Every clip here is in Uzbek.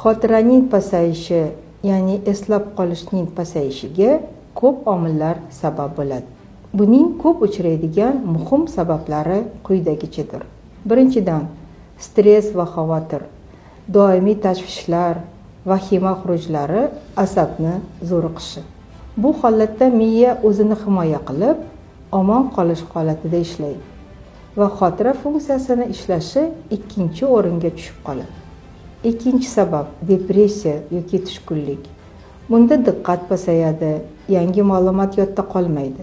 Xotiraning pasayishi, ya'ni eslab qolishning pasayishiga ko'p omillar sabab bo'ladi. Buning ko'p uchraydigan muhim sabablari quyidagichadir. Birinchidan, stress va xavotir, doimiy tashvishlar, vahima xurujlari asabni zo'riqishi. Bu holatda miya o'zini himoya qilib, omon qolish holatida ishlaydi va xotira funksiyasini ishlashi ikkinchi o'ringa tushib qoladi. Ikkinchi sabab depressiya yoki tushkunlik. Bunda diqqat pasayadi, yangi ma'lumot yodda qolmaydi.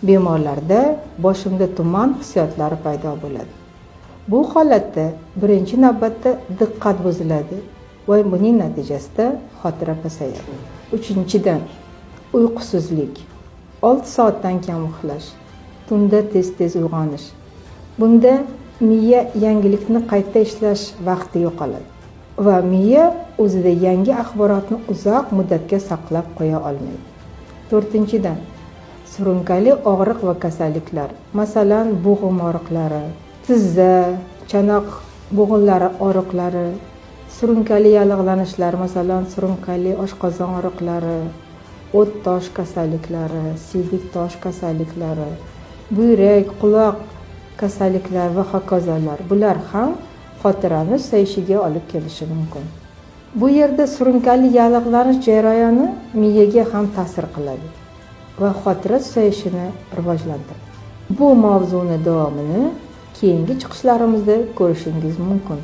Bemorlarda boshimda tuman hissiyotlari paydo bo'ladi. Bu holatda birinchi navbatda diqqat buziladi va buning natijasida xotira pasayadi. Uchinchidan, uyqusizlik. 6 soatdan kam uxlash, tunda tez-tez uyg'onish. Bunda miya yangilikni qayta ishlash vaqti yo'qoladi va miya o'zida yangi axborotni uzoq muddatga saqlab qo'ya olmaydi. To'rtinchidan, surunkali og'riq va kasalliklar, masalan, bo'g'im og'riqlari, tizza, chanoq bo'g'inlari og'riqlari, surunkali yallig'lanishlar, masalan, surunkali oshqozon og'riqlari, o't tosh kasalliklari, siydik tosh kasalliklari, buyrak, quloq kasalliklari va hokazolar. Bular ham xotirani susayishiga olib kelishi mumkin. Bu yerda surunkali yallig'lanish jarayoni miyaga ham ta'sir qiladi va xotira susayishini rivojlantiradi. Bu mavzuni davomini keyingi chiqishlarimizda ko'rishingiz mumkin.